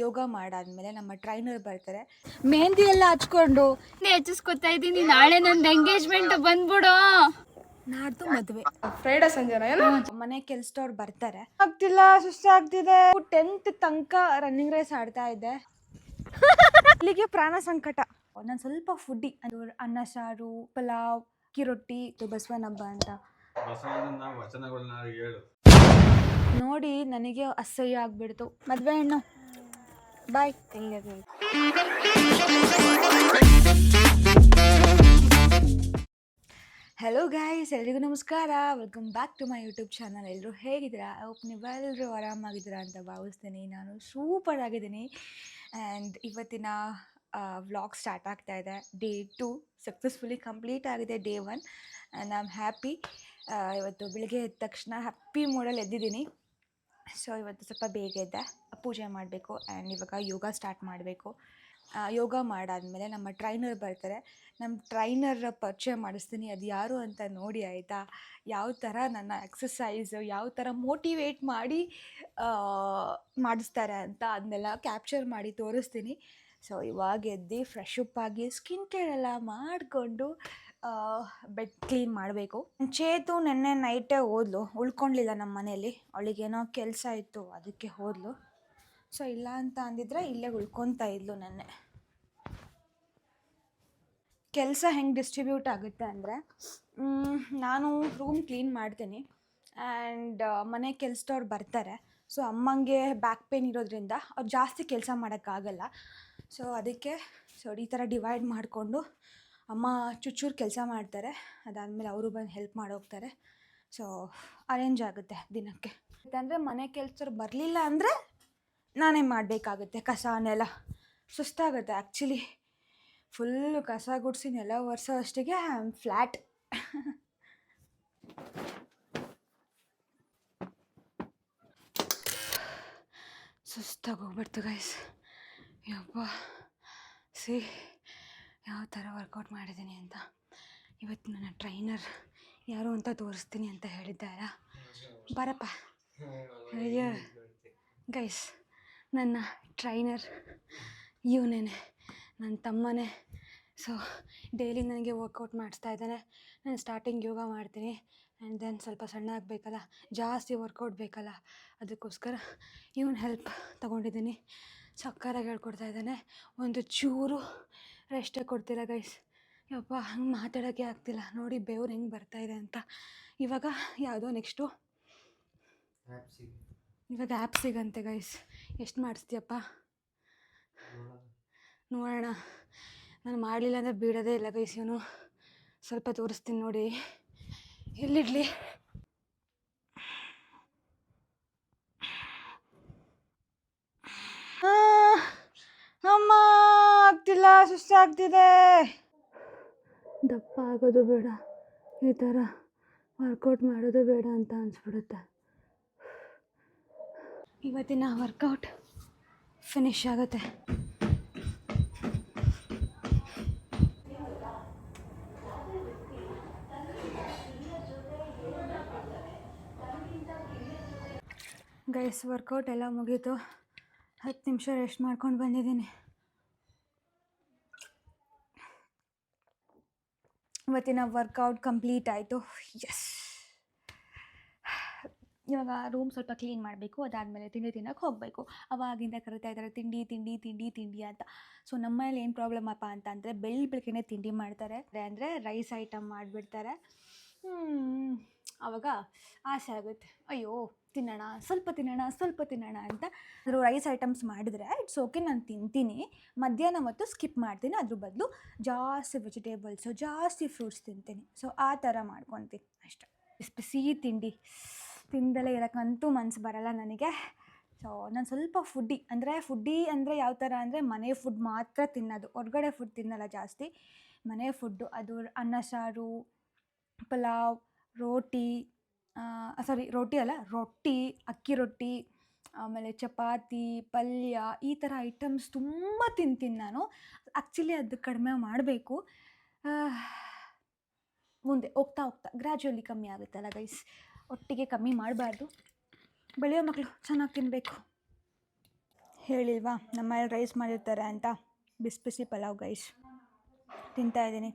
ಯೋಗ ಮಾಡಾದ್ಮೇಲೆ ನಮ್ಮ ಟ್ರೈನರ್ ಬರ್ತಾರೆ, ಮೆಹಂದಿ ಎಲ್ಲ ಹಚ್ಕೊಂಡು ಹೆಚ್ಚಿಸ್ಕೊತಾ ಇದ್ದೀನಿ. ನಾಳೆ ನಂದು ಎಂಗೇಜ್ಮೆಂಟ್ ಬಂದ್ಬಿಡು. ನಾಡ್ದು ಮದುವೆ, ಫ್ರೈಡೆ ಸಂಜೆನ ಏನು ಮನೆ ಕೆಲ್ಸದವ್ರು ಬರ್ತಾರೆ. ಆಗ್ತಿಲ್ಲ, ಸುಸ್ತಾಗ್ತಿದೆ. 10th ತನಕ ರನ್ನಿಂಗ್ ರೇಸ್ ಆಡ್ತಾ ಇದ್ದೆ. ಇಲ್ಲಿಗೆ ಪ್ರಾಣ ಸಂಕಟ. ನಾನು ಸ್ವಲ್ಪ ಫುಡ್ಡಿ, ಅದು ಅನ್ನ ಸಾರು, ಪಲಾವ್, ಅಕ್ಕಿ ರೊಟ್ಟಿ, ಬಸವನ ಹಬ್ಬ ಅಂತ ನೋಡಿ ನನಗೆ ಅಸಹ್ಯ ಆಗ್ಬಿಡ್ತು. ಮದ್ವೆ ಹೆಣ್ಣು ಬಾಯ್. ಹಲೋ ಗಾಯ್ಸ್, ಎಲ್ರಿಗೂ ನಮಸ್ಕಾರ. Welcome back to my YouTube channel. ಎಲ್ಲರೂ ಹೇಗಿದ್ದೀರಾ? ಹೋಪ್ ನೀವೆಲ್ಲರೂ ಆರಾಮಾಗಿದ್ದೀರಾ ಅಂತ ಭಾವಿಸ್ತೀನಿ. ನಾನು ಸೂಪರ್ ಆಗಿದ್ದೀನಿ. ಆ್ಯಂಡ್ ಇವತ್ತಿನ ವ್ಲಾಗ್ ಸ್ಟಾರ್ಟ್ ಆಗ್ತಾ ಇದೆ. ಡೇ 2 ಸಕ್ಸಸ್ಫುಲಿ ಕಂಪ್ಲೀಟ್ ಆಗಿದೆ. Day 1 and I am happy. ಇವತ್ತು ಬೆಳಿಗ್ಗೆ ಎದ್ದ ತಕ್ಷಣ ಹ್ಯಾಪಿ ಮೂಡಲ್ಲಿ ಎದ್ದಿದ್ದೀನಿ. ಸೊ ಇವತ್ತು ಸ್ವಲ್ಪ ಬೇಗ ಎದ್ದೆ, ಪೂಜೆ ಮಾಡಬೇಕು ಆ್ಯಂಡ್ ಇವಾಗ ಯೋಗ ಸ್ಟಾರ್ಟ್ ಮಾಡಬೇಕು. ಯೋಗ ಮಾಡಾದಮೇಲೆ ನಮ್ಮ ಟ್ರೈನರ್ ಬರ್ತಾರೆ. ನಮ್ಮ ಟ್ರೈನರ್ ಪರಿಚಯ ಮಾಡಿಸ್ತೀನಿ, ಅದು ಯಾರು ಅಂತ ನೋಡಿ ಆಯಿತಾ. ಯಾವ ಥರ ನನ್ನ ಎಕ್ಸಸೈಸು ಯಾವ ಥರ ಮೋಟಿವೇಟ್ ಮಾಡಿ ಮಾಡಿಸ್ತಾರೆ ಅಂತ ಅದನ್ನೆಲ್ಲ ಕ್ಯಾಪ್ಚರ್ ಮಾಡಿ ತೋರಿಸ್ತೀನಿ. ಸೊ ಇವಾಗ ಎದ್ದು ಫ್ರೆಶ್ ಅಪ್ ಆಗಿ ಸ್ಕಿನ್ ಕೇರ್ ಎಲ್ಲ ಮಾಡಿಕೊಂಡು ಬೆಡ್ ಕ್ಲೀನ್ ಮಾಡಬೇಕು. ಚೇತು ನೆನ್ನೆ ನೈಟೇ ಹೋದ್ಲು, ಉಳ್ಕೊಳ್ಲಿಲ್ಲ ನಮ್ಮ ಮನೇಲಿ. ಅವಳಿಗೇನೋ ಕೆಲಸ ಇತ್ತು ಅದಕ್ಕೆ ಹೋದ್ಲು. ಸೊ ಇಲ್ಲ ಅಂತ ಅಂದಿದ್ರೆ ಇಲ್ಲೇ ಉಳ್ಕೊತಾ ಇದ್ಲು. ನೆನ್ನೆ ಕೆಲಸ ಹೆಂಗೆ ಡಿಸ್ಟ್ರಿಬ್ಯೂಟ್ ಆಗುತ್ತೆ ಅಂದರೆ, ನಾನು ರೂಮ್ ಕ್ಲೀನ್ ಮಾಡ್ತೀನಿ ಆ್ಯಂಡ್ ಮನೆ ಕೆಲ್ಸದವ್ರು ಬರ್ತಾರೆ. ಸೊ ಅಮ್ಮಂಗೆ ಬ್ಯಾಕ್ ಪೇನ್ ಇರೋದ್ರಿಂದ ಅವ್ರು ಜಾಸ್ತಿ ಕೆಲಸ ಮಾಡೋಕ್ಕಾಗಲ್ಲ. ಸೊ ಅದಕ್ಕೆ ಈ ಥರ ಡಿವೈಡ್ ಮಾಡಿಕೊಂಡು ಅಮ್ಮ ಚೂರು ಕೆಲಸ ಮಾಡ್ತಾರೆ, ಅದಾದಮೇಲೆ ಅವರು ಬಂದು ಹೆಲ್ಪ್ ಮಾಡೋಗ್ತಾರೆ. ಸೊ ಅರೇಂಜ್ ಆಗುತ್ತೆ ದಿನಕ್ಕೆ. ಯಾಕಂದರೆ ಮನೆ ಕೆಲಸದವ್ರು ಬರಲಿಲ್ಲ ಅಂದರೆ ನಾನೇ ಮಾಡಬೇಕಾಗುತ್ತೆ. ಕಸನೆಲ್ಲ ಸುಸ್ತಾಗುತ್ತೆ ಆ್ಯಕ್ಚುಲಿ. ಫುಲ್ಲು ಕಸ ಗುಡಿಸಿ ನೆಲ ಒರೆಸೋ ಅಷ್ಟಿಗೆ ಐ ಆಮ್ ಫ್ಲ್ಯಾಟ್. ಸುಸ್ತಾಗಿ ಹೋಗ್ಬಿಡ್ತು ಗೈಸ್. ಯಪ್ಪ ಯಾವ ಥರ ವರ್ಕೌಟ್ ಮಾಡಿದ್ದೀನಿ ಅಂತ. ಇವತ್ತು ನನ್ನ ಟ್ರೈನರ್ ಯಾರು ಅಂತ ತೋರಿಸ್ತೀನಿ ಅಂತ ಹೇಳಿದ್ದಾರ. ಬರಪ್ಪ. ಅಯ್ಯೋ ಗೈಸ್, ನನ್ನ ಟ್ರೈನರ್ ಇವನೇ, ನನ್ನ ತಮ್ಮನೇ. ಸೊ ಡೈಲಿ ನನಗೆ ವರ್ಕೌಟ್ ಮಾಡಿಸ್ತಾ ಇದ್ದಾನೆ. ನಾನು ಸ್ಟಾರ್ಟಿಂಗ್ ಯೋಗ ಮಾಡ್ತೀನಿ ಆ್ಯಂಡ್ ದೆನ್ ಸ್ವಲ್ಪ ಸಣ್ಣ ಆಗಬೇಕಲ್ಲ, ಜಾಸ್ತಿ ವರ್ಕೌಟ್ ಬೇಕಲ್ಲ, ಅದಕ್ಕೋಸ್ಕರ ಇವನು ಹೆಲ್ಪ್ ತೊಗೊಂಡಿದ್ದೀನಿ. ಸಕ್ಕರಾಗಿ ಹೇಳ್ಕೊಡ್ತಾ ಇದ್ದಾನೆ. ಒಂದು ಚೂರು ರೆಸ್ಟೇ ಕೊಡ್ತಿಲ್ಲ ಗೈಸ್. ಯಪ್ಪ, ಹಂಗೆ ಮಾತಾಡೋಕ್ಕೆ ಆಗ್ತಿಲ್ಲ ನೋಡಿ, ಬೆವ್ರು ಹೆಂಗೆ ಬರ್ತಾಯಿದೆ ಅಂತ. ಇವಾಗ ಯಾವುದೋ ನೆಕ್ಸ್ಟು ಇವಾಗ ಆ್ಯಪ್ ಸಿಗಂತೆ ಗೈಸ್. ಎಷ್ಟು ಮಾಡಿಸ್ತೀಯಪ್ಪ ನೋಡೋಣ. ನಾನು ಮಾಡಲಿಲ್ಲ ಅಂದರೆ ಬಿಡೋದೇ ಇಲ್ಲ ಗೈಸ್ ಇವನು. ಸ್ವಲ್ಪ ತೋರಿಸ್ತೀನಿ ನೋಡಿ, ಎಲ್ಲಿಡಲಿ. ಅಮ್ಮ ಆಗ್ತಿಲ್ಲ, ಸುಸ್ತಾಗ್ತಿದೆ. ದಪ್ಪ ಆಗೋದು ಬೇಡ, ಈ ಥರ ವರ್ಕೌಟ್ ಮಾಡೋದು ಬೇಡ ಅಂತ ಅನಿಸ್ಬಿಡುತ್ತೆ. ಇವತ್ತಿನ ವರ್ಕೌಟ್ ಫಿನಿಶ್ ಆಗುತ್ತೆ. ಗೈಸ್, ವರ್ಕೌಟ್ ಎಲ್ಲ ಮುಗೀತು. 10 ನಿಮಿಷ ರೆಸ್ಟ್ ಮಾಡ್ಕೊಂಡು ಬಂದಿದ್ದೀನಿ. ಇವತ್ತಿನ ವರ್ಕೌಟ್ ಕಂಪ್ಲೀಟ್ ಆಯಿತು. ಎಸ್, ಇವಾಗ ರೂಮ್ ಸ್ವಲ್ಪ ಕ್ಲೀನ್ ಮಾಡಬೇಕು. ಅದಾದಮೇಲೆ ತಿಂಡಿ ತಿನ್ನೋಕ್ಕೆ ಹೋಗಬೇಕು. ಅವಾಗಿಂದ ಕರಿತಾ ಇದ್ದಾರೆ ತಿಂಡಿ ತಿಂಡಿ ತಿಂಡಿ ತಿಂಡಿ ಅಂತ. ಸೊ ನಮ್ಮನೇಲಿ ಏನು ಪ್ರಾಬ್ಲಮ್ ಅಪ್ಪ ಅಂತ ಅಂದರೆ, ಬೆಳಗ್ಗೆನೇ ತಿಂಡಿ ಮಾಡ್ತಾರೆ ಅಂದರೆ ರೈಸ್ ಐಟಮ್ ಮಾಡಿಬಿಡ್ತಾರೆ. ಆವಾಗ ಆಸೆ ಆಗುತ್ತೆ, ಅಯ್ಯೋ ತಿನ್ನೋಣ, ಸ್ವಲ್ಪ ತಿನ್ನೋಣ ಅಂತ. ಅದ್ರ ರೈಸ್ ಐಟಮ್ಸ್ ಮಾಡಿದರೆ ಇಟ್ಸ್ ಓಕೆ, ನಾನು ತಿಂತೀನಿ. ಮಧ್ಯಾಹ್ನ ಮತ್ತು ಸ್ಕಿಪ್ ಮಾಡ್ತೀನಿ, ಅದ್ರ ಬದಲು ಜಾಸ್ತಿ ವೆಜಿಟೇಬಲ್ಸು, ಜಾಸ್ತಿ ಫ್ರೂಟ್ಸ್ ತಿಂತೀನಿ. ಸೊ ಆ ಥರ ಮಾಡ್ಕೊತೀನಿ ಅಷ್ಟೇ. ಬಿಸಿ ತಿಂಡಿ ತಿಂದಲೇ ಇರೋಕ್ಕಂತೂ ಮನಸ್ಸು ಬರಲ್ಲ ನನಗೆ. ಸೊ ನಾನು ಸ್ವಲ್ಪ ಫುಡ್ಡಿ ಅಂದರೆ ಯಾವ ಥರ ಅಂದರೆ, ಮನೆ ಫುಡ್ ಮಾತ್ರ ತಿನ್ನೋದು, ಹೊರಗಡೆ ಫುಡ್ ತಿನ್ನಲ್ಲ ಜಾಸ್ತಿ. ಮನೆ ಫುಡ್ಡು, ಅದು ಅನ್ನ ಸಾರು, ಪಲಾವ್, ರೊಟ್ಟಿ, ಅಕ್ಕಿ ರೊಟ್ಟಿ, ಆಮೇಲೆ ಚಪಾತಿ, ಪಲ್ಯ, ಈ ಥರ ಐಟಮ್ಸ್ ತುಂಬ ತಿಂತೀನಿ ನಾನು. ಆ್ಯಕ್ಚುಲಿ ಅದು ಕಡಿಮೆ ಮಾಡಬೇಕು. ಮುಂದೆ ಹೋಗ್ತಾ ಗ್ರ್ಯಾಜುವಲಿ ಕಮ್ಮಿ ಆಗುತ್ತಲ್ಲ ಗೈಸ್. ಒಟ್ಟಿಗೆ ಕಮ್ಮಿ ಮಾಡಬಾರ್ದು. ಬೆಳೆಯೋ ಮಕ್ಕಳು ಚೆನ್ನಾಗಿ ತಿನ್ನಬೇಕು. ಹೇಳಿಲ್ವಾ ನಮ್ಮಲ್ಲಿ ರೈಸ್ ಮಾಡಿರ್ತಾರೆ ಅಂತ. ಬಿಸಿ ಬಿಸಿ ಪಲಾವ್ ಗೈಸ್ ತಿಂತಾಯಿದ್ದೀನಿ.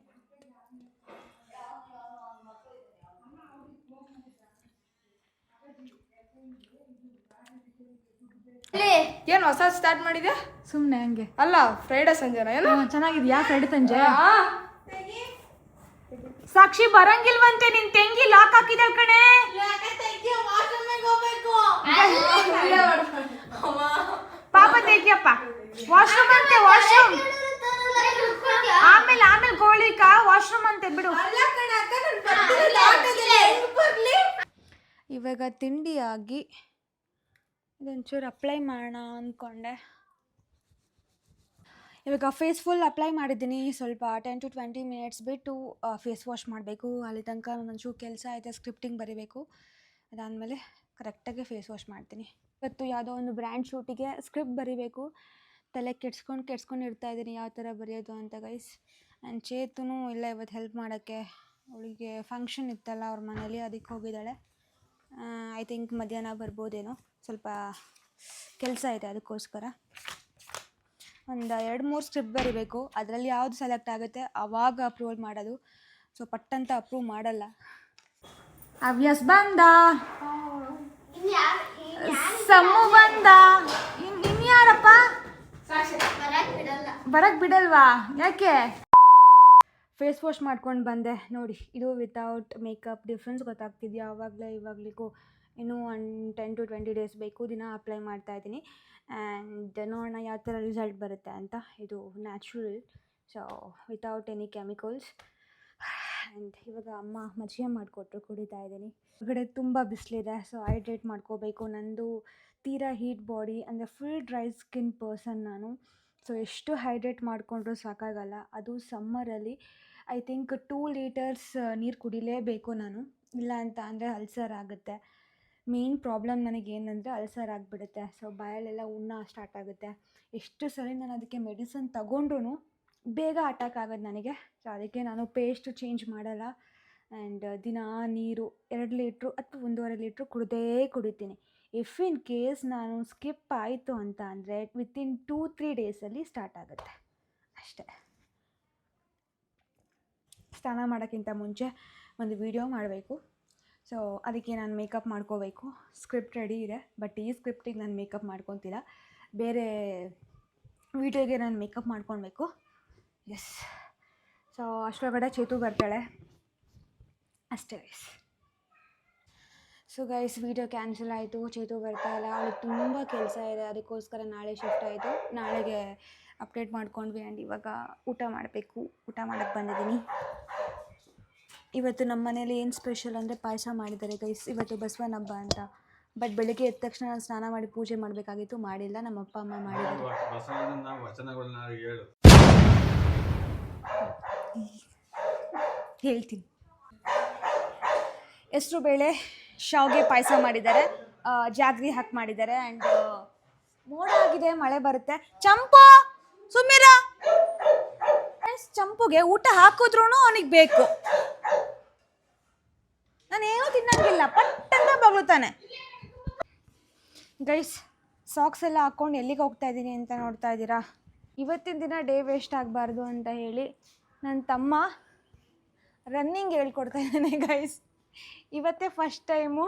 ಏನು ಹೊಸ ಸ್ಟಾರ್ಟ್ ಮಾಡಿದ್ಯಾ? ಸುಮ್ಮನೆ ಹಂಗೆ. ಅಲ್ಲ ಫ್ರೈಡೆ ಸಂಜೆನ ಏನು? ಚೆನ್ನಾಗಿದ್ಯಾ ಫ್ರೈಡೆ ಸಂಜೆ? ಸಾಕ್ಷಿ ಬರಂಗಿಲ್ವಂತೆ, ನಿನ್ ತೆಂಗಿ ಲಾಕ್ ಹಾಕಿದ ಕಣೆ. ಪಾಪ ತೆಗಿಯಪ್ಪ, ವಾಶ್ರೂಮ್ ಅಂತೆ, ವಾಶ್ರೂಮ್. ಆಮೇಲೆ ಗೋಳಿಕ ವಾಶ್ರೂಮ್ ಅಂತೆ ಬಿಡು. ಇವಾಗ ತಿಂಡಿಯಾಗಿ ಇದೊಂಚೂರು ಅಪ್ಲೈ ಮಾಡೋಣ ಅಂದ್ಕೊಂಡೆ. ಇವಾಗ ಫೇಸ್ ಫುಲ್ ಅಪ್ಲೈ ಮಾಡಿದ್ದೀನಿ. ಸ್ವಲ್ಪ 10 to 20 minutes ಬಿಟ್ಟು ಫೇಸ್ ವಾಶ್ ಮಾಡಬೇಕು. ಅಲ್ಲಿ ತನಕ ಒಂಚೂರು ಕೆಲಸ ಐತೆ, ಸ್ಕ್ರಿಪ್ಟಿಂಗ್ ಬರೀಬೇಕು. ಅದಾದಮೇಲೆ ಕರೆಕ್ಟಾಗಿ ಫೇಸ್ ವಾಶ್ ಮಾಡ್ತೀನಿ. ಇವತ್ತು ಯಾವುದೋ ಒಂದು ಬ್ರ್ಯಾಂಡ್ ಶೂಟಿಗೆ ಸ್ಕ್ರಿಪ್ಟ್ ಬರೀಬೇಕು. ತಲೆ ಕೆಡ್ಸ್ಕೊಂಡು ಇರ್ತಾಯಿದ್ದೀನಿ ಯಾವ ಥರ ಬರೆಯೋದು ಅಂತ ಗೈಸ್. ಆ್ಯಂಡ್ ಚೇತನು ಇಲ್ಲ ಇವತ್ತು ಹೆಲ್ಪ್ ಮಾಡೋಕ್ಕೆ. ಅವಳಿಗೆ ಫಂಕ್ಷನ್ ಇತ್ತಲ್ಲ ಅವ್ರ ಮನೇಲಿ, ಅದಕ್ಕೆ ಹೋಗಿದ್ದಾಳೆ. ಐ ಥಿಂಕ್ ಮಧ್ಯಾಹ್ನ ಬರ್ಬೋದೇನೋ. ಸ್ವಲ್ಪ ಕೆಲಸ ಇದೆ ಅದಕ್ಕೋಸ್ಕರ. ಒಂದು 2-3 ಸ್ಕ್ರಿಪ್ಟ್ ಬರೀಬೇಕು. ಅದರಲ್ಲಿ ಯಾವುದು ಸೆಲೆಕ್ಟ್ ಆಗುತ್ತೆ ಆವಾಗ ಅಪ್ರೂವಲ್ ಮಾಡೋದು. ಸೊ ಪಟ್ಟಂತ ಅಪ್ರೂವ್ ಮಾಡಲ್ಲ. ಹವ್ಯಾಸ್ ಬಂದ, ಸಮು ಬಂದ, ಇನ್ಯಾರಪ್ಪ ಬರಕ್ಕೆ ಬಿಡಲ್ವಾ? ಯಾಕೆ? ಫೇಸ್ ವಾಶ್ ಮಾಡ್ಕೊಂಡು ಬಂದೆ ನೋಡಿ. ಇದು ವಿತೌಟ್ ಮೇಕಪ್ ಡಿಫ್ರೆನ್ಸ್ ಗೊತ್ತಾಗ್ತಿದ್ಯಾ? ಇವಾಗಲಿಗೂ ಇನ್ನೂ 10 to 20 days ಬೇಕು. ದಿನ ಅಪ್ಲೈ ಮಾಡ್ತಾಯಿದ್ದೀನಿ. ಆ್ಯಂಡ್ ನೋಡೋಣ ಯಾವ ಥರ ರಿಸಲ್ಟ್ ಬರುತ್ತೆ ಅಂತ. ಇದು natural, so without any chemicals. And ಇವಾಗ ಅಮ್ಮ ಮಜ್ಜಿಗೆ ಮಾಡಿಕೊಟ್ರು, ಕುಡಿತಾ ಇದ್ದೀನಿ. ಹೊರಗಡೆ ತುಂಬ ಬಿಸಿಲಿದೆ, ಸೊ ಹೈಡ್ರೇಟ್ ಮಾಡ್ಕೋಬೇಕು. ನಂದು ತೀರಾ ಹೀಟ್ ಬಾಡಿ, ಅಂದರೆ ಫುಲ್ ಡ್ರೈ ಸ್ಕಿನ್ ಪರ್ಸನ್ ನಾನು. ಸೊ ಎಷ್ಟು ಹೈಡ್ರೇಟ್ ಮಾಡಿಕೊಂಡ್ರೂ ಸಾಕಾಗಲ್ಲ. ಅದು ಸಮ್ಮರಲ್ಲಿ ಐ ಥಿಂಕ್ 2 liters ನೀರು ಕುಡಿಲೇಬೇಕು ನಾನು. ಇಲ್ಲ ಅಂತ ಅಂದರೆ ಅಲ್ಸರ್ ಆಗುತ್ತೆ. ಮೇನ್ ಪ್ರಾಬ್ಲಮ್ ನನಗೇನಂದರೆ ಅಲ್ಸರ್ ಆಗಿಬಿಡುತ್ತೆ. ಸೊ ಬಾಯಲ್ಲೆಲ್ಲ ಉಣ್ಣ ಸ್ಟಾರ್ಟ್ ಆಗುತ್ತೆ. ಎಷ್ಟು ಸಲ ನಾನು ಅದಕ್ಕೆ ಮೆಡಿಸನ್ ತಗೊಂಡ್ರೂ ಬೇಗ ಅಟ್ಯಾಕ್ ಆಗೋದು ನನಗೆ. ಸೊ ಅದಕ್ಕೆ ನಾನು ಪೇಸ್ಟ್ ಚೇಂಜ್ ಮಾಡಲ್ಲ. ಆ್ಯಂಡ್ ದಿನ ನೀರು 2 ಲೀಟ್ರು ಅಥವಾ 1.5 ಲೀಟ್ರು ಕುಡಿತೀನಿ. ಇಫ್ ಇನ್ ಕೇಸ್ ನಾನು ಸ್ಕಿಪ್ ಆಯಿತು ಅಂತ ಅಂದರೆ ವಿತಿನ್ 2-3 ಡೇಸಲ್ಲಿ ಸ್ಟಾರ್ಟ್ ಆಗುತ್ತೆ ಅಷ್ಟೇ. ಸ್ನಾನ ಮಾಡೋಕ್ಕಿಂತ ಮುಂಚೆ ಒಂದು ವಿಡಿಯೋ ಮಾಡಬೇಕು. ಸೊ ಅದಕ್ಕೆ ನಾನು ಮೇಕಪ್ ಮಾಡ್ಕೋಬೇಕು. ಸ್ಕ್ರಿಪ್ಟ್ ರೆಡಿ ಇದೆ, ಬಟ್ ಈ ಸ್ಕ್ರಿಪ್ಟಿಗೆ ನಾನು ಮೇಕಪ್ ಮಾಡ್ಕೊತಿಲ್ಲ. ಬೇರೆ ವಿಡಿಯೋಗೆ ನಾನು ಮೇಕಪ್ ಮಾಡ್ಕೊಳ್ಬೇಕು. ಎಸ್. ಸೊ ಅಷ್ಟರೊಳಗಡೆ ಚೇತು ಬರ್ತಾಳೆ ಅಷ್ಟೇ guys. So guys video cancel ಆಯಿತು. ಚೇತು ಬರ್ತಾಯಿಲ್ಲ, ಅವಳಿಗೆ ತುಂಬ ಕೆಲಸ ಇದೆ. ಅದಕ್ಕೋಸ್ಕರ ನಾಳೆ ಶಿಫ್ಟ್ ಆಯಿತು. ನಾಳೆಗೆ ಅಪ್ಡೇಟ್ ಮಾಡ್ಕೊಂಡ್ವಿ. ಆ್ಯಂಡ್ ಇವಾಗ ಊಟ ಮಾಡಬೇಕು. ಊಟ ಮಾಡೋಕ್ಕೆ ಬಂದಿದ್ದೀನಿ. ಇವತ್ತು ನಮ್ಮ ಮನೇಲಿ ಏನು ಸ್ಪೆಷಲ್ ಅಂದರೆ ಪಾಯಸ ಮಾಡಿದ್ದಾರೆ ಗೈಸ್. ಇವತ್ತು ಬಸವನ ಹಬ್ಬ ಅಂತ. ಬಟ್ ಬೆಳಗ್ಗೆ ಎದ್ದ ತಕ್ಷಣ ನಾನು ಸ್ನಾನ ಮಾಡಿ ಪೂಜೆ ಮಾಡಬೇಕಾಗಿತ್ತು, ಮಾಡಿಲ್ಲ. ನಮ್ಮ ಅಪ್ಪ ಅಮ್ಮ ಮಾಡಿದ್ದಾರೆ. ಹೇಳ್ತೀನಿ. ಹೆಸರು ಬೇಳೆ ಶಾವಿಗೆ ಪಾಯಸ ಮಾಡಿದ್ದಾರೆ, ಜಾಗ್ರಿ ಹಾಕಿ ಮಾಡಿದ್ದಾರೆ. ಆ್ಯಂಡ್ ಮೋಡ ಆಗಿದೆ, ಮಳೆ ಬರುತ್ತೆ. ಚಂಪು ಸುಮ್ಮಿರ. ಚಂಪುಗೆ ಊಟ ಹಾಕಿದ್ರೂ ಅವನಿಗೆ ಬೇಕು. ನಾನೇನು ತಿನ್ನಂಗಿಲ್ಲ, ಪಟ್ಟಂತ ಬಗ್ಳುತ್ತಾನೆ ಗೈಸ್. ಸಾಕ್ಸ್ ಎಲ್ಲ ಹಾಕ್ಕೊಂಡು ಎಲ್ಲಿಗೆ ಹೋಗ್ತಾ ಇದ್ದೀನಿ ಅಂತ ನೋಡ್ತಾ ಇದ್ದೀರಾ. ಇವತ್ತಿನ ದಿನ ಡೇ ವೇಸ್ಟ್ ಆಗಬಾರ್ದು ಅಂತ ಹೇಳಿ ನನ್ನ ತಮ್ಮ ರನ್ನಿಂಗ್ ಹೇಳ್ಕೊಡ್ತಾ ಇದ್ದಾನೆ ಗೈಸ್. ಇವತ್ತೇ ಫಸ್ಟ್ ಟೈಮು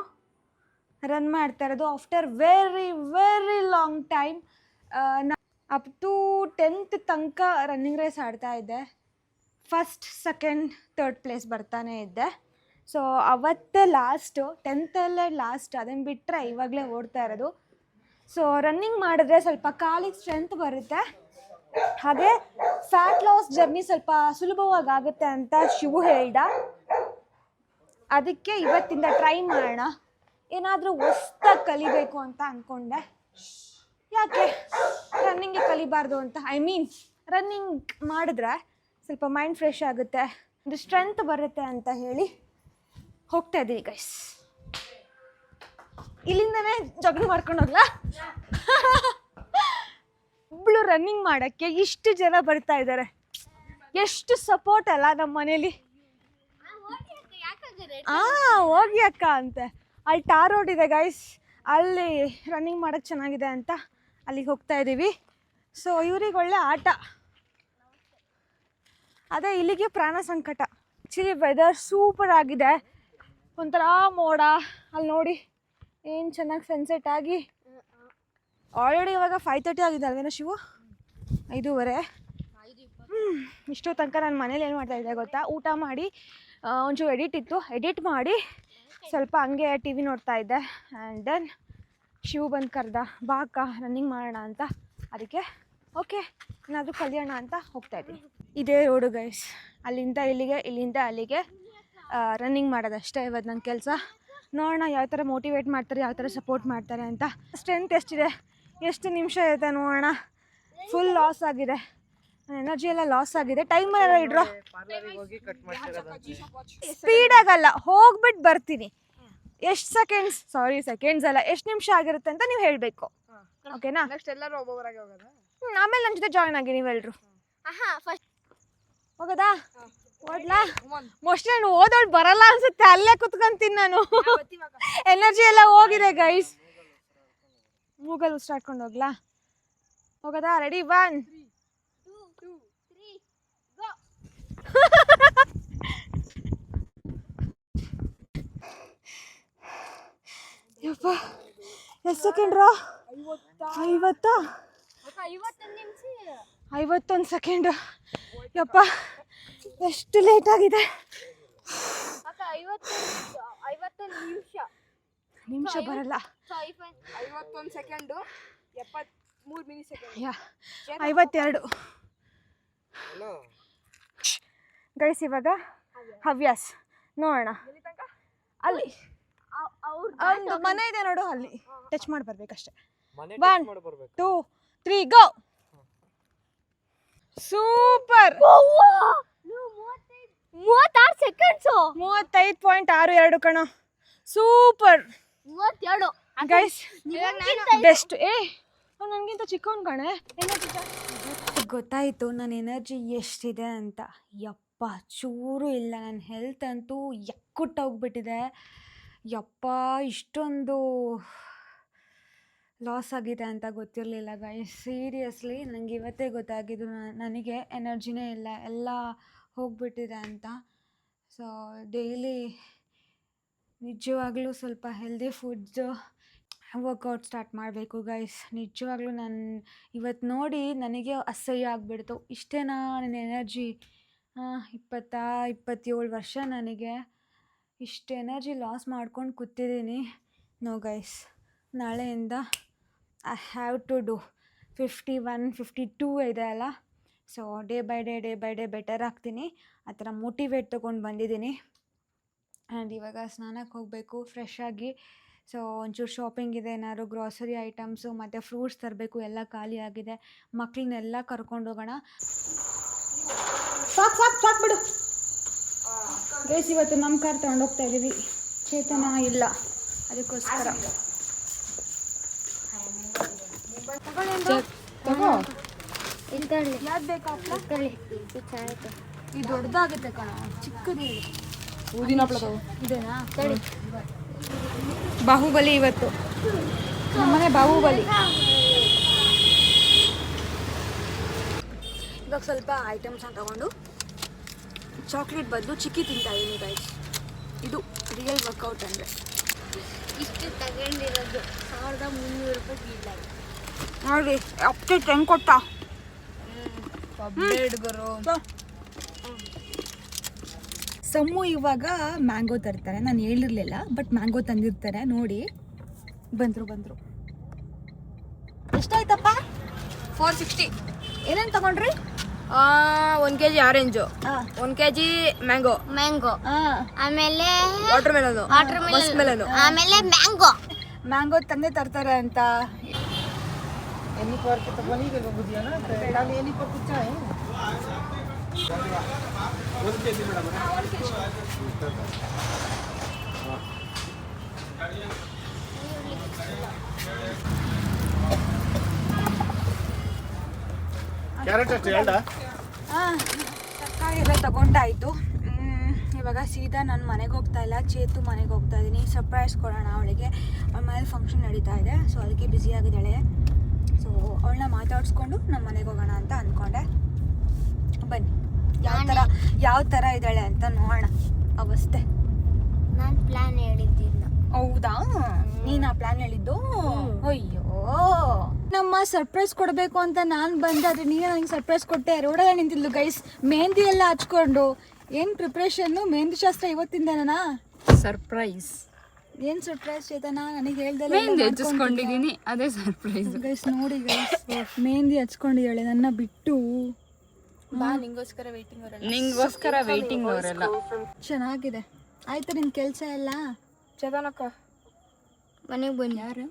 ರನ್ ಮಾಡ್ತಾ ಇರೋದು after very long time. Up to 10th ತನಕ ರನ್ನಿಂಗ್ ರೇಸ್ ಆಡ್ತಾ ಇದ್ದೆ. 1st, 2nd, 3rd ಪ್ಲೇಸ್ ಬರ್ತಾನೆ ಇದ್ದೆ. ಸೊ ಅವತ್ತೇ ಲಾಸ್ಟು, 10th ಲಾಸ್ಟ್. ಅದನ್ನು ಬಿಟ್ಟರೆ ಇವಾಗಲೇ ಓಡ್ತಾ ಇರೋದು. ಸೊ ರನ್ನಿಂಗ್ ಮಾಡಿದ್ರೆ ಸ್ವಲ್ಪ ಕಾಲಿಗೆ ಸ್ಟ್ರೆಂತ್ ಬರುತ್ತೆ, ಹಾಗೆ ಫ್ಯಾಟ್ ಲಾಸ್ ಜರ್ನಿ ಸ್ವಲ್ಪ ಸುಲಭವಾಗಿ ಆಗುತ್ತೆ ಅಂತ ಶಿವು ಹೇಳ್ದ. ಅದಕ್ಕೆ ಇವತ್ತಿಂದ ಟ್ರೈ ಮಾಡೋಣ. ಏನಾದರೂ ಹೊಸ್ದಾಗಿ ಕಲಿಬೇಕು ಅಂತ ಅಂದ್ಕೊಂಡೆ. ಯಾಕೆ ರನ್ನಿಂಗ್ಗೆ ಕಲಿಬಾರ್ದು ಅಂತ. ರನ್ನಿಂಗ್ ಮಾಡಿದ್ರೆ ಸ್ವಲ್ಪ ಮೈಂಡ್ ಫ್ರೆಶ್ ಆಗುತ್ತೆ, ಒಂದು ಸ್ಟ್ರೆಂತ್ ಬರುತ್ತೆ ಅಂತ ಹೇಳಿ ಹೋಗ್ತಾ ಇದ್ದೀವಿ ಗೈಸ್. ಇಲ್ಲಿಂದನೇ ಜಗಳ ಮಾಡ್ಕೊಂಡು ಹೋಗ್ಲಾ? ಒಬ್ಳು ರನ್ನಿಂಗ್ ಮಾಡೋಕ್ಕೆ ಇಷ್ಟು ಜನ ಬರ್ತಾ ಇದ್ದಾರೆ. ಎಷ್ಟು ಸಪೋರ್ಟ್ ಅಲ್ಲ ನಮ್ಮ ಮನೇಲಿ. ಹೋಗಿ ಅಕ್ಕ ಅಂತೆ. ಅಲ್ಲಿ ಟಾರ್ ರೋಡ್ ಇದೆ ಗೈಸ್, ಅಲ್ಲಿ ರನ್ನಿಂಗ್ ಮಾಡೋಕ್ಕೆ ಚೆನ್ನಾಗಿದೆ ಅಂತ ಅಲ್ಲಿಗೆ ಹೋಗ್ತಾ ಇದ್ದೀವಿ. ಸೊ ಇವ್ರಿಗೆ ಒಳ್ಳೆ ಆಟ. ಅದೇ ಇಲ್ಲಿಗೆ ಪ್ರಾಣ ಸಂಕಟ. ಆ್ಯಕ್ಚುಲಿ ವೆದರ್ ಸೂಪರ್ ಆಗಿದೆ, ಒಂಥರ ಮೋಡ. ಅಲ್ಲಿ ನೋಡಿ ಏನು ಚೆನ್ನಾಗಿ ಸನ್ಸೆಟ್ ಆಗಿ ಆಲ್ರೆಡಿ ಇವಾಗ 5:30 ಆಗಿದೆ ಅಲ್ವೇನೋ ಶಿವು? 5:15. ಇಷ್ಟೋ ತನಕ ನಾನು ಮನೇಲಿ ಏನು ಮಾಡ್ತಾಯಿದ್ದೆ ಗೊತ್ತಾ, ಊಟ ಮಾಡಿ ಒಂಚೂರು ಎಡಿಟ್ ಮಾಡಿ ಸ್ವಲ್ಪ ಹಂಗೆ ಟಿ ವಿ ನೋಡ್ತಾ ಇದ್ದೆ. ಆ್ಯಂಡ್ ದೆನ್ ಶಿವು ಬಂದು ಕರೆದ, ಬಾ ಅಕ್ಕ ರನ್ನಿಂಗ್ ಮಾಡೋಣ ಅಂತ. ಅದಕ್ಕೆ ಓಕೆ ಏನಾದರೂ ಕಲಿಯೋಣ ಅಂತ ಹೋಗ್ತಾಯಿದ್ದೀನಿ. ಇದೇ ರೋಡು ಗೈಸ್, ಅಲ್ಲಿಂದ ಇಲ್ಲಿಗೆ, ಇಲ್ಲಿಂದ ಅಲ್ಲಿಗೆ ರನ್ನಿಂಗ್ ಮಾಡೋದಷ್ಟೇ ಇವತ್ತು ನನ್ನ ಕೆಲಸ. ನೋಡೋಣ ಯಾವ ಥರ ಮೋಟಿವೇಟ್ ಮಾಡ್ತಾರೆ, ಯಾವ ಥರ ಸಪೋರ್ಟ್ ಮಾಡ್ತಾರೆ ಅಂತ. ಸ್ಟ್ರೆಂತ್ ಎಷ್ಟಿದೆ, ಎಷ್ಟು ನಿಮಿಷ ಇರುತ್ತೆ ನೋಡೋಣ. ಫುಲ್ ಲಾಸ್ ಆಗಿದೆ, ನನ್ನ ಎನರ್ಜಿ ಎಲ್ಲ ಲಾಸ್ ಆಗಿದೆ. ಟೈಮರ್ ಇಡ್ರೋ, ಸ್ಪೀಡಾಗಲ್ಲ, ಹೋಗ್ಬಿಟ್ಟು ಬರ್ತೀನಿ. ಎಷ್ಟು ಸೆಕೆಂಡ್ಸ್ ಅಲ್ಲ, ಎಷ್ಟು ನಿಮಿಷ ಆಗಿರುತ್ತೆ ಅಂತ ನೀವು ಹೇಳಬೇಕು. ಓಕೆನಾ? ನೆಕ್ಸ್ಟ್ ಎಲ್ಲರೂ ಒಬ್ಬೊಬ್ಬರಾಗಿ ಹೋಗೋದಾ? ಆಮೇಲೆ ನನ್ನ ಜೊತೆ ಜಾಯ್ನ್ ಆಗಿ ನೀವೆಲ್ಲರೂ. ಹೋಗೋದಾ? ಓದ್ಲಾ? ಮೋಸ್ಟ್ಲಿ ನಾನು ಓದೋಳು ಬರಲ್ಲ ಅನ್ಸುತ್ತೆ, ಅಲ್ಲೇ ಕುತ್ಕೊಂತೀನಿ ನಾನು. ಎನರ್ಜಿ ಎಲ್ಲ ಹೋಗಿದೆ ಗೈಸ್. ಮೂಗಲ್ ಉಸಿರಾಡ್ಕೊಂಡು ಹೋಗ್ಲಾ? ಹೋಗೋದಾ? ರೆಡಿ? 1 2 3 ಗೋ. ಯಪ್ಪ ಎಷ್ಟು ಸೆಕೆಂಡ್ ರಾ? 51 ಸೆಕೆಂಡ್. ಯಪ್ಪ ಎಷ್ಟು ಲೇಟ್ ಆಗಿದೆ. ನಿಮಿಷ ಬರಲ್ಲ. 51 ಸೆಕೆಂಡು 73 ಮಿಲಿ ಸೆಕೆಂಡ್. 52 ಗೈಸ್. ಇವಾಗ ಹವ್ಯಾಸ್ ನೋಡೋಣ. ಅಲ್ಲಿ ಒಂದು ಮನೆ ಇದೆ ನೋಡು, ಅಲ್ಲಿ ಟಚ್ ಮಾಡಿ ಬರ್ಬೇಕಷ್ಟೆ. 1 2 3 ಗೋ. ಸೂಪರ್. 36 ಸೆಕೆಂಡ್ಸ್. 35.62 ಕಣ. Super 32 guys, best. ನನಗಿಂತ ಚಿಕ್ಕವನ್ ಕಣೆ. ಗೊತ್ತಾಯಿತು ನನ್ನ ಎನರ್ಜಿ ಎಷ್ಟಿದೆ ಅಂತ. ಯಪ್ಪ ಚೂರು ಇಲ್ಲ. ನನ್ನ ಹೆಲ್ತ್ ಅಂತೂ ಯಕ್ಕುಟ್ಟೋಗ್ಬಿಟ್ಟಿದೆ. ಯಪ್ಪ ಇಷ್ಟೊಂದು ಲಾಸ್ ಆಗಿದೆ ಅಂತ ಗೊತ್ತಿರಲಿಲ್ಲ ಗೈಸ್. ಸೀರಿಯಸ್ಲಿ ನನಗೆ ಇವತ್ತೇ ಗೊತ್ತಾಗಿದ್ದು ನನಗೆ ಎನರ್ಜಿನೇ ಇಲ್ಲ, ಎಲ್ಲ ಹೋಗ್ಬಿಟ್ಟಿದೆ ಅಂತ. ಸೊ ಡೈಲಿ ನಿಜವಾಗ್ಲೂ ಸ್ವಲ್ಪ ಹೆಲ್ದಿ ಫುಡ್ಸು, ವರ್ಕೌಟ್ ಸ್ಟಾರ್ಟ್ ಮಾಡಬೇಕು ಗೈಸ್. ನಿಜವಾಗ್ಲೂ ನಾನು ಇವತ್ತು ನೋಡಿ ನನಗೆ ಅಸಹ್ಯ ಆಗಿಬಿಡ್ತು. ಇಷ್ಟೇನಾ ನನ್ನ ಎನರ್ಜಿ? 27 ವರ್ಷ ನನಗೆ ಇಷ್ಟು ಎನರ್ಜಿ ಲಾಸ್ ಮಾಡ್ಕೊಂಡು ಕೂತಿದ್ದೀನಿ. ನೋ ಗೈಸ್, ನಾಳೆಯಿಂದ ಐ ಹ್ಯಾವ್ ಟು ಡೂ 51 52 ಇದೆ ಅಲ್ಲ. So day by day better ಆಗ್ತೀನಿ. ಆ ಥರ ಮೋಟಿವೇಟ್ ತೊಗೊಂಡು ಬಂದಿದ್ದೀನಿ. ಆ್ಯಂಡ್ ಇವಾಗ ಸ್ನಾನಕ್ಕೆ ಹೋಗಬೇಕು ಫ್ರೆಶ್ ಆಗಿ. ಸೊ ಒಂಚೂರು ಶಾಪಿಂಗ್ ಇದೆ, ಏನಾದ್ರು ಗ್ರಾಸರಿ ಐಟಮ್ಸು ಮತ್ತು ಫ್ರೂಟ್ಸ್ ತರಬೇಕು, ಎಲ್ಲ ಖಾಲಿ ಆಗಿದೆ. ಮಕ್ಕಳನ್ನೆಲ್ಲ ಕರ್ಕೊಂಡು ಹೋಗೋಣ. ಸಾಕು ಬಿಡು ಗೈಸ್. ಇವತ್ತು ನಮ್ಮ ಕಾರ್ ತೊಗೊಂಡೋಗ್ತಾ ಇದ್ದೀವಿ, ಚೇತನ ಇಲ್ಲ, ಅದಕ್ಕೋಸ್ಕರ. ಯಾವ್ದು ಬೇಕಾ? ಇದು ದೊಡ್ಡದಾಗುತ್ತೆ ಕಣ, ಚಿಕ್ಕದು ಇದೇನಾ? ಬಾಹುಬಲಿ ಇವತ್ತು ನಮ್ಮನೆ ಬಾಹುಬಲಿ. ಇವಾಗ ಸ್ವಲ್ಪ ಐಟಮ್ಸ್ನ ತಗೊಂಡು ಚಾಕ್ಲೇಟ್ ಬದಲು ಚಿಕ್ಕಿ ತಿಂತಾ ಇದ್ದೀನಿ ಗೈಸ್. ಇದು ರಿಯಲ್ ವರ್ಕೌಟ್ ಅಂದರೆ. ಇಷ್ಟು ತಗೊಂಡಿರೋದು 1300 ರೂಪಾಯಿ ಬೀಳ ನೋಡಿ. ಅಪ್ಡೇಟ್ ಹೆಂಗೆ ಕೊಟ್ಟ ಸಮ್ಮು. ಇವಾಗ ಮ್ಯಾಂಗೋ ತರ್ತಾರೆ, ನಾನು ಹೇಳಿರಲಿಲ್ಲ, ಬಟ್ ಮ್ಯಾಂಗೋ ತಂದಿರ್ತಾರೆ. ನೋಡಿ ಬಂದರು. ಎಷ್ಟಾಯ್ತಪ್ಪ? 460. ಏನೇನು ತಗೊಂಡ್ರಿ? 1 kg ಆರೆಂಜು, 1 kg ಮ್ಯಾಂಗೋ, ಆಮೇಲೆ ವಾಟರ್ ಮೆಲನು, ಆಮೇಲೆ ಮ್ಯಾಂಗೋ ತಂದೆ ತರ್ತಾರೆ ಅಂತ. ತರಕಾರಿ ಎಲ್ಲ ತಗೊಂಡಾಯಿತು. ಇವಾಗ ಸೀದಾ ನಾನು ಮನೆಗೆ ಹೋಗ್ತಾ ಇಲ್ಲ, ಚೇತು ಮನೆಗೆ ಹೋಗ್ತಾ ಇದ್ದೀನಿ. ಸರ್ಪ್ರೈಸ್ ಕೊಡೋಣ ಅವಳಿಗೆ. ಅವಳ ಮನೇಲಿ ಫಂಕ್ಷನ್ ನಡೀತಾ ಇದೆ, ಸೊ ಅದಕ್ಕೆ ಬ್ಯುಸಿ ಆಗಿದ್ದಾಳೆ. ಸೊ ಅವಳನ್ನ ಮಾತಾಡಿಸ್ಕೊಂಡು ನಮ್ಮ ಮನೆಗೆ ಹೋಗೋಣ ಅಂತ ಅಂದ್ಕೊಂಡೆ. ಬನ್ನಿ ಯಾವ ಥರ ಇದ್ದಾಳೆ ಅಂತ ನೋಡೋಣ ಅವಸ್ಥೆ. ನಾನು ಪ್ಲಾನ್ ಹೇಳಿದ್ದಿಲ್ಲ. ಹೌದಾ, ನೀನು ಆ ಪ್ಲಾನ್ ಹೇಳಿದ್ದು? ಅಯ್ಯೋ, ನಮ್ಮ ಸರ್ಪ್ರೈಸ್ ಕೊಡಬೇಕು ಅಂತ ನಾನು ಬಂದೆ, ಆದರೆ ನೀನು ನನಗೆ ಸರ್ಪ್ರೈಸ್ ಕೊಟ್ಟೆ. ರೋಡಲ್ಲ ನಿಂತಿದ್ಲು ಗೈಸ್, ಮೆಹಂದಿ ಎಲ್ಲ ಹಚ್ಕೊಂಡು. ಏನು ಪ್ರಿಪ್ರೇಷನ್ನು? ಮೆಹಂದಿ ಶಾಸ್ತ್ರ ಇವತ್ತಿಂದನಾ? ಸರ್ಪ್ರೈಸ್. ಏನು ಸರ್ಪ್ರೈಸ್ ಚೇತನ? ನನಗೆ ಹೇಳ್ದಲ್ಲ. ಮೆಹಂದಿ ಹಚ್ಚಿಸ್ಕೊಂಡಿದ್ದೀನಿ, ಅದೇ ಸರ್ಪ್ರೈಸ್. ಗೈಸ್ ನೋಡಿ ಗೈಸ್, ಮೆಹಂದಿ ಹಚ್ಕೊಂಡಿದ್ದಾಳೆ ನನ್ನ ಬಿಟ್ಟು. ಬಾ, ನಿಂಗೋಸ್ಕರ ವೇಟಿಂಗ್. ನಿಂಗೋಸ್ಕರ ವೇಟಿಂಗ್ ಅವರೆಲ್ಲ. ಚೆನ್ನಾಗಿದೆ. ಆಯ್ತಾ ನಿನ್ನ ಕೆಲಸ ಎಲ್ಲ? ಚೇತನಕ್ಕ ಮನೆಗೆ ಬನ್ನಿ. ಯಾರು?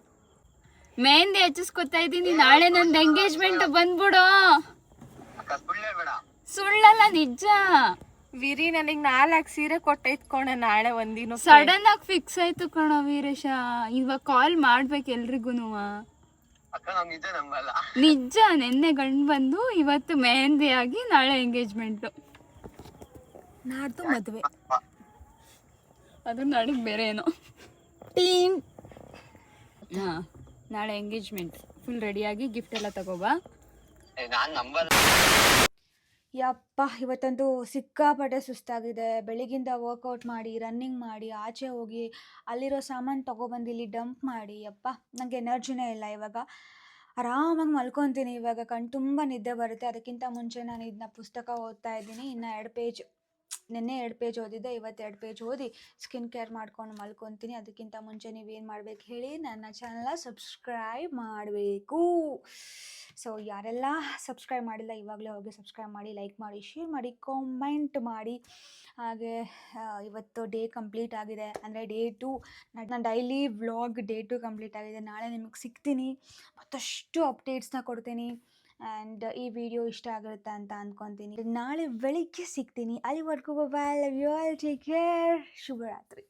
ಮೆಹಂದಿ ಹಚ್ಚಿಸ್ಕೊತಾ ಇದ್ದೀನಿ, ನಾಳೆ ನಂದು ಎಂಗೇಜ್ಮೆಂಟ್ ಬಂದ್ಬಿಡು. ಸುಳ್ಳಲ್ಲ, ನಿಜ. ವಿರಿ ನನಗೆ 4 ಸೀರೆ ಕೊಟ್ಟೈತ್ ಕಣ, ನಾಳೆ ಒಂದಿನ ಸಡನ್ ಆಗಿ ಫಿಕ್ಸ್ ಆಯ್ತು ಕಣೋ ವೀರೇಶ. ಇವಾಗ ಕಾಲ್ ಮಾಡ್ಬೇಕು ಎಲ್ರಿಗೂನು. ನಿಜ, ನೆನ್ನೆ ಗಂಡು ಬಂದು ಇವತ್ತು ಮೆಹಂದಿ ಆಗಿ ನಾಳೆ ಎಂಗೇಜ್ಮೆಂಟ್. ನಾಡ್ದು ಮದುವೆ. ಅದು ನಾಳೆಗೆ ಬೇರೆ ಏನೋ. ಟೀಮ್. ಹಾಂ, ನಾಳೆ ಎಂಗೇಜ್ಮೆಂಟ್. ಫುಲ್ ರೆಡಿಯಾಗಿ ಗಿಫ್ಟ್ ಎಲ್ಲ ತಗೋಬಾ. ಯಪ್ಪ, ಇವತ್ತಂತೂ ಸಿಕ್ಕಾಪಟ್ಟೆ ಸುಸ್ತಾಗಿದೆ. ಬೆಳಗಿಂದ ವರ್ಕೌಟ್ ಮಾಡಿ, ರನ್ನಿಂಗ್ ಮಾಡಿ, ಆಚೆ ಹೋಗಿ ಅಲ್ಲಿರೋ ಸಾಮಾನು ತೊಗೊಬಂದು ಇಲ್ಲಿ ಡಂಪ್ ಮಾಡಿ. ಯಪ್ಪ, ನನಗೆ ಎನರ್ಜಿನೇ ಇಲ್ಲ. ಇವಾಗ ಆರಾಮಾಗಿ ಮಲ್ಕೊತೀನಿ. ಇವಾಗ ಕಣ್ ತುಂಬ ನಿದ್ದೆ ಬರುತ್ತೆ. ಅದಕ್ಕಿಂತ ಮುಂಚೆ ನಾನು ಇದನ್ನ ಪುಸ್ತಕ ಓದ್ತಾ ಇದ್ದೀನಿ. ಇನ್ನು 2 ಪೇಜ್, ನಿನ್ನೆ 2 ಪೇಜ್ ಓದಿದ್ದೆ, ಇವತ್ತು 2 ಪೇಜ್ ಓದಿ ಸ್ಕಿನ್ ಕೇರ್ ಮಾಡ್ಕೊಂಡು ಮಲ್ಕೊತೀನಿ. ಅದಕ್ಕಿಂತ ಮುಂಚೆ ನೀವೇನು ಮಾಡ್ಬೇಕು ಹೇಳಿ, ನನ್ನ ಚಾನಲ್ನ ಸಬ್ಸ್ಕ್ರೈಬ್ ಮಾಡಬೇಕು. ಸೊ ಯಾರೆಲ್ಲ ಸಬ್ಸ್ಕ್ರೈಬ್ ಮಾಡಿಲ್ಲ ಇವಾಗಲೇ ಹೋಗಿ ಸಬ್ಸ್ಕ್ರೈಬ್ ಮಾಡಿ, ಲೈಕ್ ಮಾಡಿ, ಶೇರ್ ಮಾಡಿ, ಕಾಮೆಂಟ್ ಮಾಡಿ. ಹಾಗೆ ಇವತ್ತು ಡೇ ಕಂಪ್ಲೀಟ್ ಆಗಿದೆ, ಅಂದರೆ ಡೇ 2. ನನ್ನ ಡೈಲಿ ವ್ಲಾಗ್ ಡೇ 2 ಕಂಪ್ಲೀಟ್ ಆಗಿದೆ. ನಾಳೆ ನಿಮಗೆ ಸಿಗ್ತೀನಿ, ಮತ್ತಷ್ಟು ಅಪ್ಡೇಟ್ಸ್ನ ಕೊಡ್ತೀನಿ. ಆ್ಯಂಡ್ ಈ ವಿಡಿಯೋ ಇಷ್ಟ ಆಗಿರುತ್ತೆ ಅಂತ ಅಂದ್ಕೊತೀನಿ. ನಾಳೆ ಬೆಳಿಗ್ಗೆ ಸಿಗ್ತೀನಿ. ಅಲ್ಲಿವರೆಗೂ bye, love you all, take care, ಶುಭರಾತ್ರಿ.